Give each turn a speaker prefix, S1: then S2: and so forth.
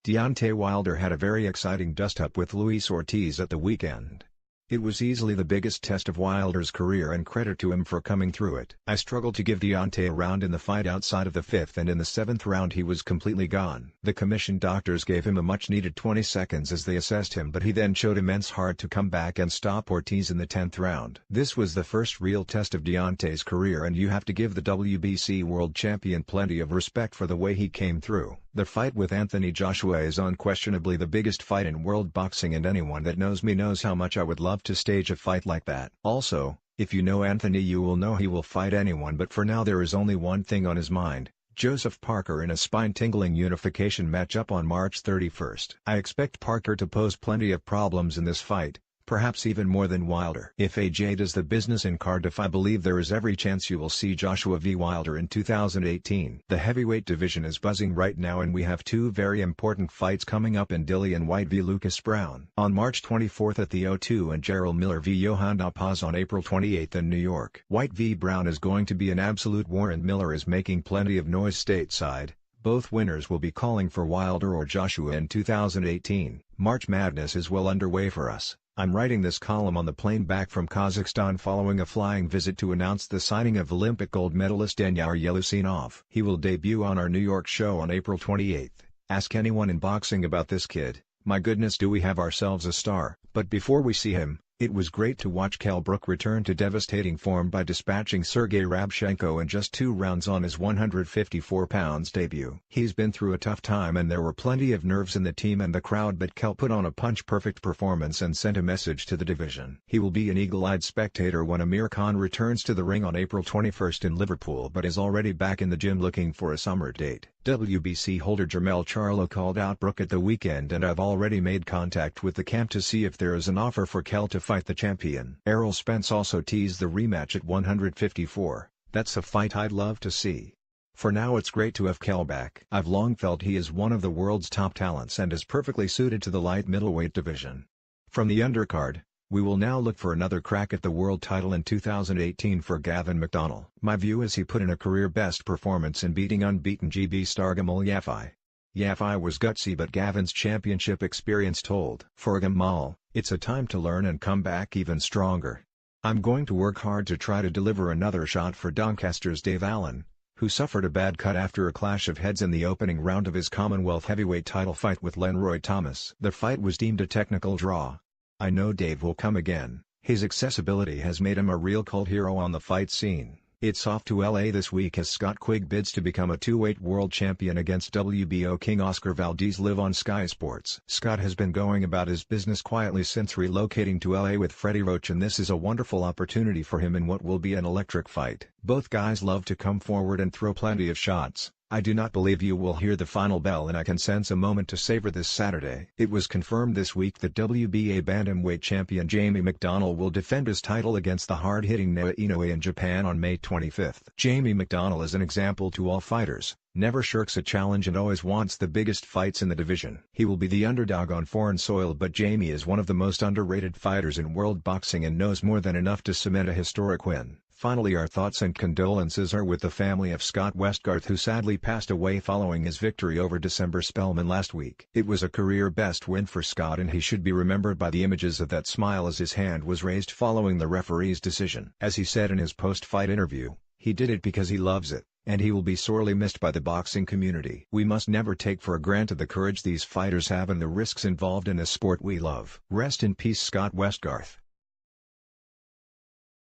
S1: Deontay Wilder had a very exciting dust-up with Luis Ortiz at the weekend. It was easily the biggest test of Wilder's career and credit to him for coming through it. I struggled to give Deontay a round in the fight outside of the 5th, and in the 7th round he was completely gone. The commissioned doctors gave him a much-needed 20 seconds as they assessed him, but he then showed immense heart to come back and stop Ortiz in the 10th round. This was the first real test of Deontay's career, and you have to give the WBC world champion plenty of respect for the way he came through. The fight with Anthony Joshua is unquestionably the biggest fight in world boxing, and anyone that knows me knows how much I would love to stage a fight like that. Also, if you know Anthony, you will know he will fight anyone, but for now there is only one thing on his mind: Joseph Parker in a spine-tingling unification matchup on March 31st. I expect Parker to pose plenty of problems in this fight, perhaps even more than Wilder. If AJ does the business in Cardiff, I believe there is every chance you will see Joshua v Wilder in 2018. The heavyweight division is buzzing right now, and we have two very important fights coming up in Dillian Whyte v Lucas Browne on March 24th at the O2, and Jarrell Miller v Johann Paz on April 28th in New York. Whyte v Browne is going to be an absolute war, and Miller is making plenty of noise stateside. Both winners will be calling for Wilder or Joshua in 2018. March Madness is well underway for us. I'm writing this column on the plane back from Kazakhstan following a flying visit to announce the signing of Olympic gold medalist Danyar Yelusinov. He will debut on our New York show on April 28th. Ask anyone in boxing about this kid. My goodness, do we have ourselves a star. But before we see him, it was great to watch Kell Brook return to devastating form by dispatching Sergey Rabchenko in just 2 rounds on his 154 pounds debut. He's been through a tough time, and there were plenty of nerves in the team and the crowd, but Kell put on a punch-perfect performance and sent a message to the division. He will be an eagle-eyed spectator when Amir Khan returns to the ring on April 21st in Liverpool, but is already back in the gym looking for a summer date. WBC holder Jermell Charlo called out Brook at the weekend, and I've already made contact with the camp to see if there is an offer for Kell to fight the champion. Errol Spence also teased the rematch at 154. That's a fight I'd love to see. For now, it's great to have Kell back. I've long felt he is one of the world's top talents and is perfectly suited to the light middleweight division. From the undercard, we will now look for another crack at the world title in 2018 for Gavin McDonnell. My view is he put in a career-best performance in beating unbeaten GB star Gamal Yafai. Yafai was gutsy, but Gavin's championship experience told. For Gamal, it's a time to learn and come back even stronger. I'm going to work hard to try to deliver another shot for Doncaster's Dave Allen, who suffered a bad cut after a clash of heads in the opening round of his Commonwealth heavyweight title fight with Lenroy Thomas. The fight was deemed a technical draw. I know Dave will come again. His accessibility has made him a real cult hero on the fight scene. It's off to LA this week as Scott Quigg bids to become a 2-weight world champion against WBO king Oscar Valdez live on Sky Sports. Scott has been going about his business quietly since relocating to LA with Freddie Roach, and this is a wonderful opportunity for him in what will be an electric fight. Both guys love to come forward and throw plenty of shots. I do not believe you will hear the final bell, and I can sense a moment to savor this Saturday. It was confirmed this week that WBA bantamweight champion Jamie McDonnell will defend his title against the hard-hitting Naoya Inoue in Japan on May 25th. Jamie McDonnell is an example to all fighters, never shirks a challenge and always wants the biggest fights in the division. He will be the underdog on foreign soil, but Jamie is one of the most underrated fighters in world boxing and knows more than enough to cement a historic win. Finally, our thoughts and condolences are with the family of Scott Westgarth, who sadly passed away following his victory over December Spellman last week. It was a career-best win for Scott, and he should be remembered by the images of that smile as his hand was raised following the referee's decision. As he said in his post-fight interview, he did it because he loves it, and he will be sorely missed by the boxing community. We must never take for granted the courage these fighters have and the risks involved in a sport we love. Rest in peace, Scott Westgarth.